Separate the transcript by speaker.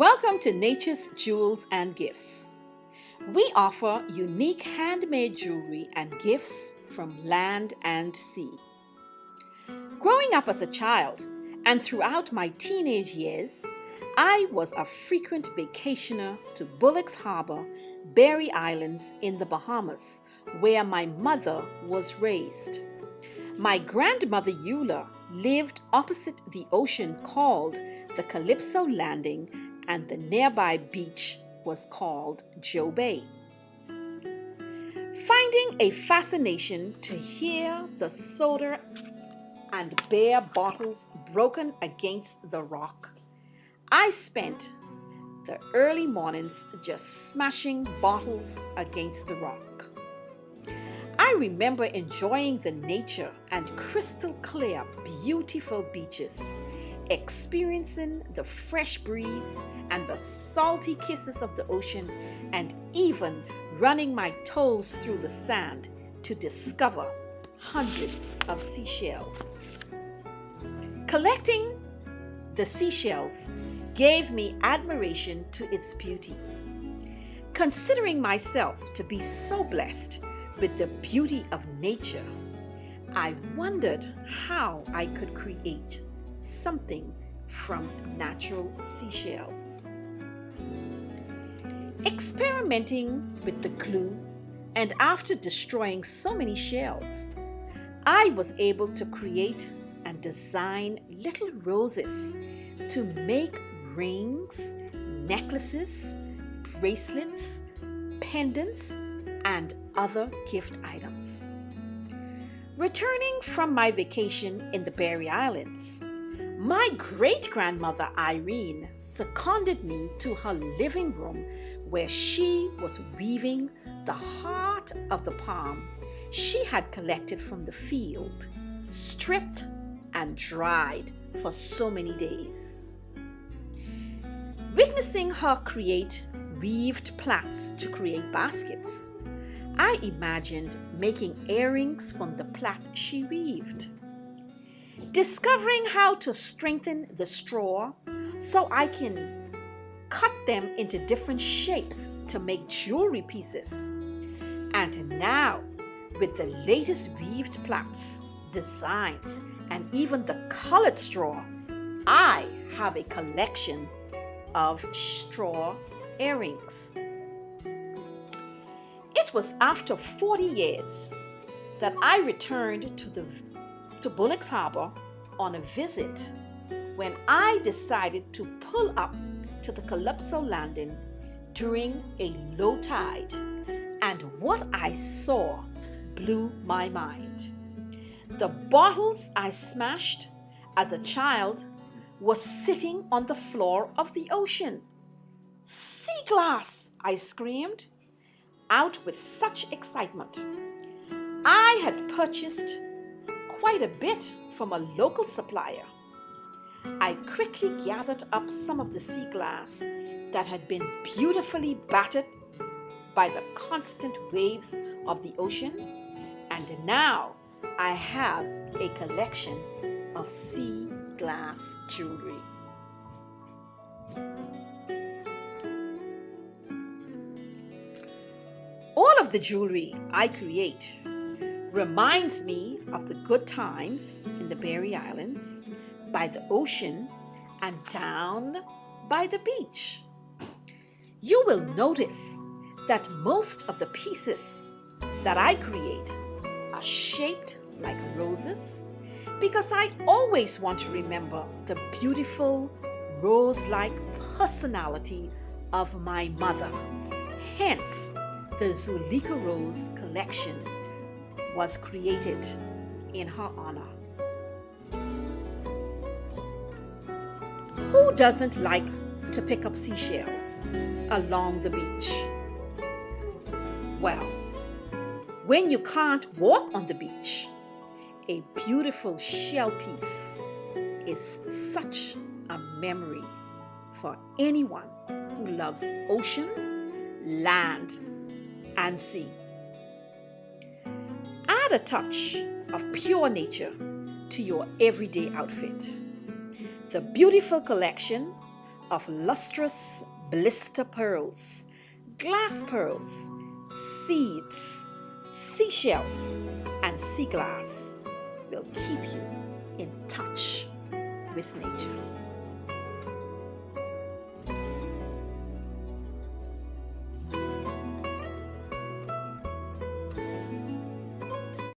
Speaker 1: Welcome to Nature's Jewels and Gifts. We offer unique handmade jewelry and gifts from land and sea. Growing up as a child and throughout my teenage years, I was a frequent vacationer to Bullock's Harbor, Berry Islands in the Bahamas, where my mother was raised. My grandmother Eula lived opposite the ocean called the Calypso Landing, and the nearby beach was called Joe Bay. Finding a fascination to hear the soda and beer bottles broken against the rock, I spent the early mornings just smashing bottles against the rock. I remember enjoying the nature and crystal clear, beautiful beaches, experiencing the fresh breeze and the salty kisses of the ocean, and even running my toes through the sand to discover hundreds of seashells. Collecting the seashells gave me admiration to its beauty. Considering myself to be so blessed with the beauty of nature, I wondered how I could create something from natural seashells. Experimenting with the glue, and after destroying so many shells, I was able to create and design little roses to make rings, necklaces, bracelets, pendants, and other gift items. Returning from my vacation in the Berry Islands, my great-grandmother Irene seconded me to her living room where she was weaving the heart of the palm she had collected from the field, stripped and dried for so many days. Witnessing her create weaved plaits to create baskets, I imagined making earrings from the plait she weaved. Discovering how to strengthen the straw so I can cut them into different shapes to make jewelry pieces. And now, with the latest weaved plaits, designs, and even the colored straw, I have a collection of straw earrings. It was after 40 years that I returned to Bullock's Harbor on a visit when I decided to pull up to the Calypso Landing during a low tide, and what I saw blew my mind. The bottles I smashed as a child were sitting on the floor of the ocean. "Sea glass!" I screamed out with such excitement. I had purchased quite a bit from a local supplier. I quickly gathered up some of the sea glass that had been beautifully battered by the constant waves of the ocean, and now I have a collection of sea glass jewelry. All of the jewelry I create reminds me of the good times in the Berry Islands, by the ocean, and down by the beach. You will notice that most of the pieces that I create are shaped like roses because I always want to remember the beautiful rose-like personality of my mother. Hence, the Zuleika Rose collection was created in her honor. Who doesn't like to pick up seashells along the beach? Well, when you can't walk on the beach, a beautiful shell piece is such a memory for anyone who loves ocean, land, and sea. Add a touch of pure nature to your everyday outfit. The beautiful collection of lustrous blister pearls, glass pearls, seeds, seashells, and sea glass will keep you in touch with nature.